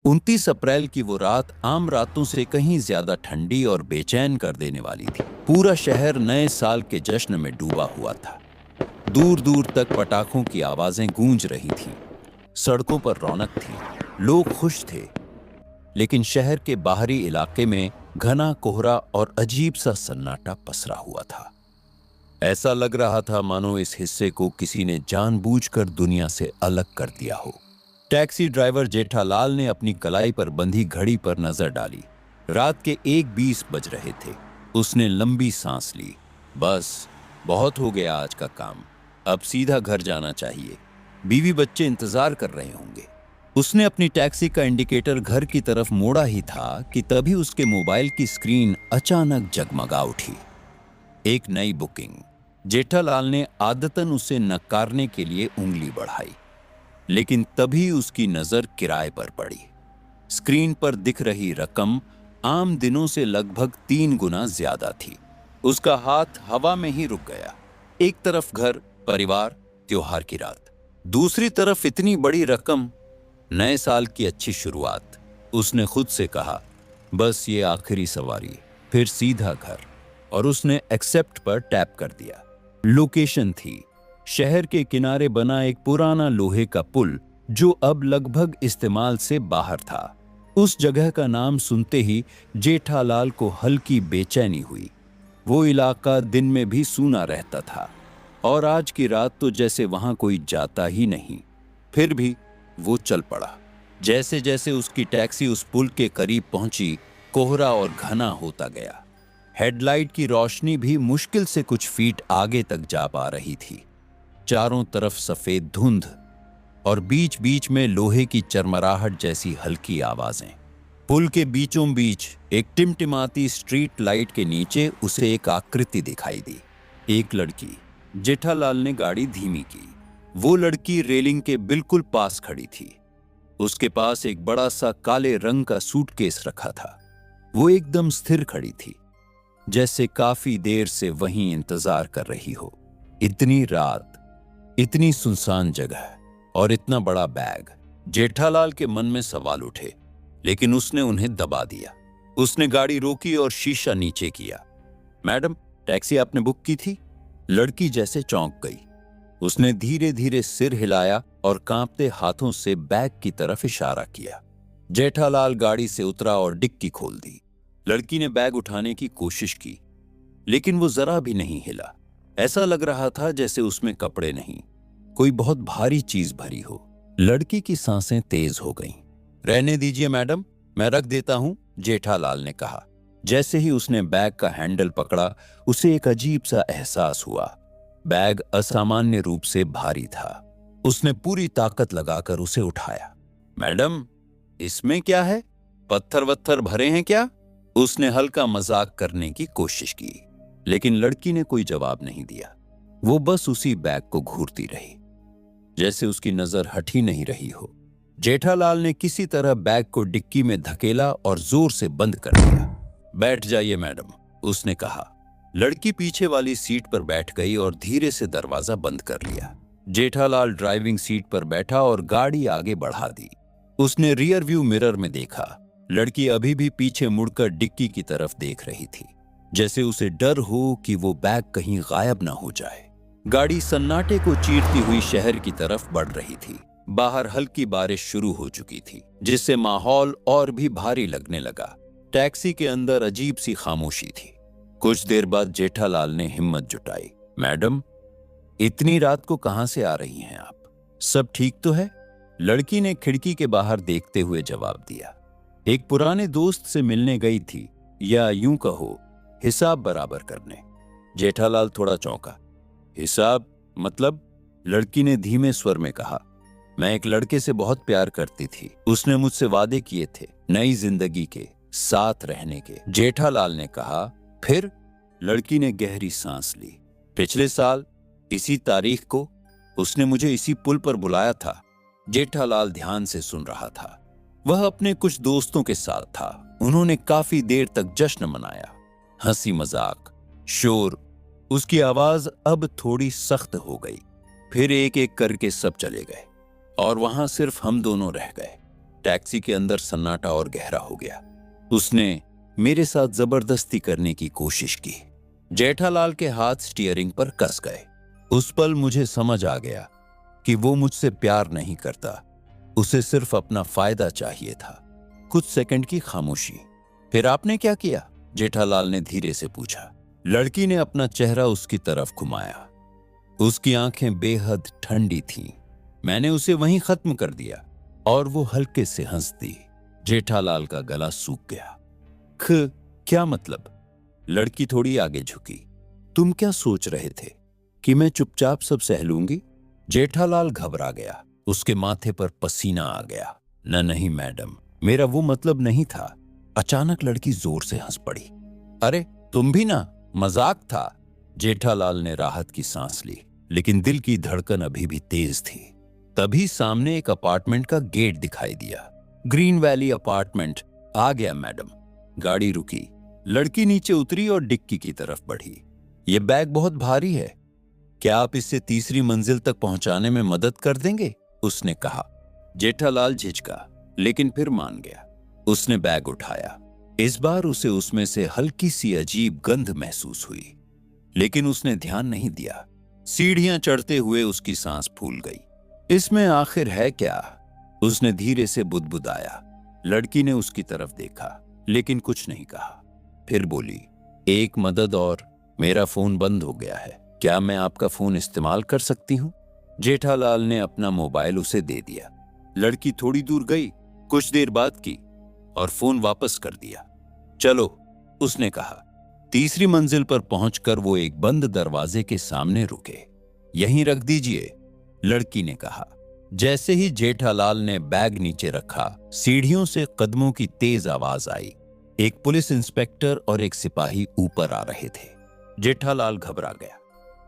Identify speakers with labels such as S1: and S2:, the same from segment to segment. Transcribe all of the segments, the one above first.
S1: 29 अप्रैल की वो रात आम रातों से कहीं ज्यादा ठंडी और बेचैन कर देने वाली थी। पूरा शहर नए साल के जश्न में डूबा हुआ था। दूर दूर तक पटाखों की आवाजें गूंज रही थीं। सड़कों पर रौनक थी, लोग खुश थे। लेकिन शहर के बाहरी इलाके में घना कोहरा और अजीब सा सन्नाटा पसरा हुआ था। ऐसा लग रहा था मानो इस हिस्से को किसी ने जानबूझकर दुनिया से अलग कर दिया हो। टैक्सी ड्राइवर जेठालाल ने अपनी कलाई पर बंधी घड़ी पर नजर डाली। रात के 1:20 बज रहे थे। उसने लंबी सांस ली। बस, बहुत हो गया आज का काम। अब सीधा घर जाना चाहिए। बीवी बच्चे इंतजार कर रहे होंगे। उसने अपनी टैक्सी का इंडिकेटर घर की तरफ मोड़ा ही था कि तभी उसके मोबाइल की स्क्रीन अचानक जगमगा उठी। एक नई बुकिंग। जेठालाल ने आदतन उसे नकारने के लिए उंगली बढ़ाई, लेकिन तभी उसकी नजर किराए पर पड़ी। स्क्रीन पर दिख रही रकम आम दिनों से लगभग 3 गुना ज्यादा थी। उसका हाथ हवा में ही रुक गया। एक तरफ घर, परिवार, त्योहार की रात, दूसरी तरफ इतनी बड़ी रकम, नए साल की अच्छी शुरुआत। उसने खुद से कहा, बस ये आखिरी सवारी, फिर सीधा घर। और उसने एक्सेप्ट पर टैप कर दिया। लोकेशन थी शहर के किनारे बना एक पुराना लोहे का पुल, जो अब लगभग इस्तेमाल से बाहर था। उस जगह का नाम सुनते ही जेठालाल को हल्की बेचैनी हुई। वो इलाका दिन में भी सूना रहता था और आज की रात तो जैसे वहां कोई जाता ही नहीं। फिर भी वो चल पड़ा। जैसे जैसे उसकी टैक्सी उस पुल के करीब पहुंची, कोहरा और घना होता गया। हेडलाइट की रोशनी भी मुश्किल से कुछ फीट आगे तक जा पा रही थी। चारों तरफ सफेद धुंध और बीच बीच में लोहे की चरमराहट जैसी हल्की आवाजें। पुल के बीचों बीच एक टिमटिमाती स्ट्रीट लाइट के नीचे उसे एक आकृति दिखाई दी। एक लड़की। जेठालाल ने गाड़ी धीमी की। वो लड़की रेलिंग के बिल्कुल पास खड़ी थी। उसके पास एक बड़ा सा काले रंग का सूटकेस रखा था। वो एकदम स्थिर खड़ी थी, जैसे काफी देर से वहीं इंतजार कर रही हो। इतनी रात, इतनी सुनसान जगह और इतना बड़ा बैग। जेठालाल के मन में सवाल उठे, लेकिन उसने उन्हें दबा दिया। उसने गाड़ी रोकी और शीशा नीचे किया। मैडम, टैक्सी आपने बुक की थी? लड़की जैसे चौंक गई। उसने धीरे धीरे सिर हिलाया और कांपते हाथों से बैग की तरफ इशारा किया। जेठालाल गाड़ी से उतरा और डिक्की खोल दी। लड़की ने बैग उठाने की कोशिश की, लेकिन वो जरा भी नहीं हिला। ऐसा लग रहा था जैसे उसमें कपड़े नहीं, कोई बहुत भारी चीज भरी हो। लड़की की सांसें तेज हो गईं। रहने दीजिए मैडम, मैं रख देता हूं, जेठालाल ने कहा। जैसे ही उसने बैग का हैंडल पकड़ा, उसे एक अजीब सा एहसास हुआ। बैग असामान्य रूप से भारी था। उसने पूरी ताकत लगाकर उसे उठाया। मैडम, इसमें क्या है? पत्थर वत्थर भरे हैं क्या? उसने हल्का मजाक करने की कोशिश की, लेकिन लड़की ने कोई जवाब नहीं दिया। वो बस उसी बैग को घूरती रही, जैसे उसकी नजर हट ही नहीं रही हो। जेठालाल ने किसी तरह बैग को डिक्की में धकेला और जोर से बंद कर दिया। बैठ जाइए मैडम, उसने कहा। लड़की पीछे वाली सीट पर बैठ गई और धीरे से दरवाजा बंद कर लिया। जेठालाल ड्राइविंग सीट पर बैठा और गाड़ी आगे बढ़ा दी। उसने रियर व्यू मिरर में देखा। लड़की अभी भी पीछे मुड़कर डिक्की की तरफ देख रही थी, जैसे उसे डर हो कि वो बैग कहीं गायब ना हो जाए। गाड़ी सन्नाटे को चीरती हुई शहर की तरफ बढ़ रही थी। बाहर हल्की बारिश शुरू हो चुकी थी, जिससे माहौल और भी भारी लगने लगा। टैक्सी के अंदर अजीब सी खामोशी थी। कुछ देर बाद जेठालाल ने हिम्मत जुटाई। मैडम, इतनी रात को कहां से आ रही हैं आप? सब ठीक तो है? लड़की ने खिड़की के बाहर देखते हुए जवाब दिया। एक पुराने दोस्त से मिलने गई थी, या यूं कहो हिसाब बराबर करने। जेठालाल थोड़ा चौंका। हिसाब मतलब? लड़की ने धीमे स्वर में कहा। मैं एक लड़के से बहुत प्यार करती थी। उसने मुझसे वादे किए थे, नई जिंदगी के, साथ रहने के। जेठालाल ने कहा। फिर? लड़की ने गहरी सांस ली। पिछले साल इसी तारीख को उसने मुझे इसी पुल पर बुलाया था। जेठालाल ध्यान से सुन रहा था। वह अपने कुछ दोस्तों के साथ था। उन्होंने काफी देर तक जश्न मनाया। हंसी मजाक, शोर। उसकी आवाज अब थोड़ी सख्त हो गई। फिर एक एक करके सब चले गए और वहां सिर्फ हम दोनों रह गए। टैक्सी के अंदर सन्नाटा और गहरा हो गया। उसने मेरे साथ जबरदस्ती करने की कोशिश की। जेठालाल के हाथ स्टीयरिंग पर कस गए। उस पल मुझे समझ आ गया कि वो मुझसे प्यार नहीं करता, उसे सिर्फ अपना फायदा चाहिए था। कुछ सेकंड की खामोशी। फिर आपने क्या किया? जेठालाल ने धीरे से पूछा। लड़की ने अपना चेहरा उसकी तरफ घुमाया। उसकी आंखें बेहद ठंडी थीं। मैंने उसे वहीं खत्म कर दिया। और वो हल्के से हंस दी। जेठालाल का गला सूख गया। क्या मतलब? लड़की थोड़ी आगे झुकी। तुम क्या सोच रहे थे कि मैं चुपचाप सब सह लूंगी? जेठालाल घबरा गया। उसके माथे पर पसीना आ गया। नहीं मैडम, मेरा वो मतलब नहीं था। अचानक लड़की जोर से हंस पड़ी। अरे तुम भी ना, मजाक था। जेठालाल ने राहत की सांस ली, लेकिन दिल की धड़कन अभी भी तेज थी। तभी सामने एक अपार्टमेंट का गेट दिखाई दिया। Green valley apartment. आ गया मैडम। गाड़ी रुकी। लड़की नीचे उतरी और डिक्की की तरफ बढ़ी। ये बैग बहुत भारी है, क्या आप इसे तीसरी मंजिल तक पहुंचाने में मदद कर देंगे? उसने कहा। जेठालाल झिझका, लेकिन फिर मान गया। उसने बैग उठाया। इस बार उसे उसमें से हल्की सी अजीब गंध महसूस हुई, लेकिन उसने ध्यान नहीं दिया। सीढ़ियां चढ़ते हुए उसकी सांस फूल गई। इसमें आखिर है क्या? उसने धीरे से बुदबुदाया। लड़की ने उसकी तरफ देखा, लेकिन कुछ नहीं कहा। फिर बोली, एक मदद और। मेरा फोन बंद हो गया है, क्या मैं आपका फोन इस्तेमाल कर सकती हूँ? जेठालाल ने अपना मोबाइल उसे दे दिया। लड़की थोड़ी दूर गई, कुछ देर बात की और फोन वापस कर दिया। चलो, उसने कहा। तीसरी मंजिल पर पहुंचकर वो एक बंद दरवाजे के सामने रुके। यहीं रख दीजिए, लड़की ने कहा। जैसे ही जेठालाल ने बैग नीचे रखा, सीढ़ियों से कदमों की तेज आवाज आई। एक पुलिस इंस्पेक्टर और एक सिपाही ऊपर आ रहे थे। जेठालाल घबरा गया।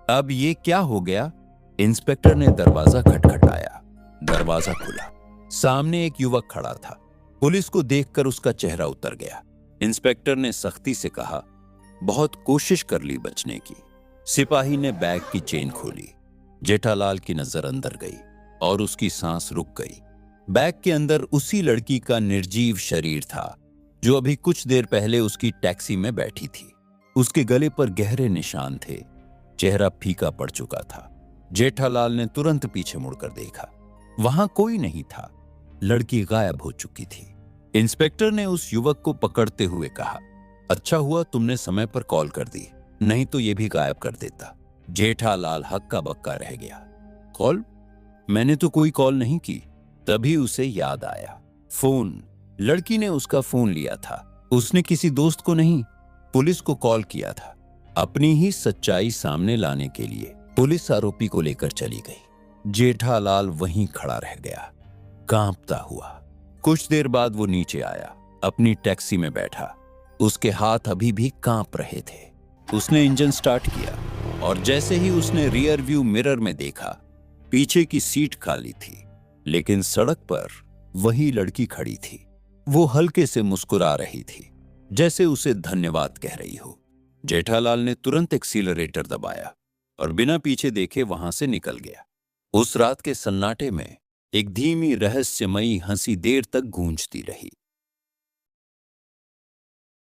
S1: अब ये क्या हो गया? इंस्पेक्टर ने दरवाजा खटखटाया। दरवाजा खुला। सामने एक युवक खड़ा था। पुलिस को देखकर उसका चेहरा उतर गया। इंस्पेक्टर ने सख्ती से कहा, बहुत कोशिश कर ली बचने की। सिपाही ने बैग की चेन खोली। जेठालाल की नजर अंदर गई और उसकी सांस रुक गई। बैग के अंदर उसी लड़की का निर्जीव शरीर था जो अभी कुछ देर पहले उसकी टैक्सी में बैठी थी। उसके गले पर गहरे निशान थे। चेहरा फीका पड़ चुका था। जेठालाल ने तुरंत पीछे मुड़कर देखा। वहां कोई नहीं था। लड़की गायब हो चुकी थी। इंस्पेक्टर ने उस युवक को पकड़ते हुए कहा, अच्छा हुआ तुमने समय पर कॉल कर दी, नहीं तो ये भी गायब कर देता। जेठालाल हक्का बक्का रह गया। कॉल? मैंने तो कोई कॉल नहीं की। तभी उसे याद आया, फोन। लड़की ने उसका फोन लिया था। उसने किसी दोस्त को नहीं, पुलिस को कॉल किया था, अपनी ही सच्चाई सामने लाने के लिए। पुलिस आरोपी को लेकर चली गई। जेठालाल वहीं खड़ा रह गया, कांपता हुआ। कुछ देर बाद वो नीचे आया, अपनी टैक्सी में बैठा। उसके हाथ अभी भी कांप रहे थे। उसने इंजन स्टार्ट किया और जैसे ही उसने रियर व्यू मिरर में देखा, पीछे की सीट खाली थी, लेकिन सड़क पर वही लड़की खड़ी थी। वो हल्के से मुस्कुरा रही थी, जैसे उसे धन्यवाद कह रही हो। जेठालाल ने तुरंत एक्सीलरेटर दबाया और बिना पीछे देखे वहां से निकल गया। उस रात के सन्नाटे में एक धीमी रहस्यमयी हंसी देर तक गूंजती रही।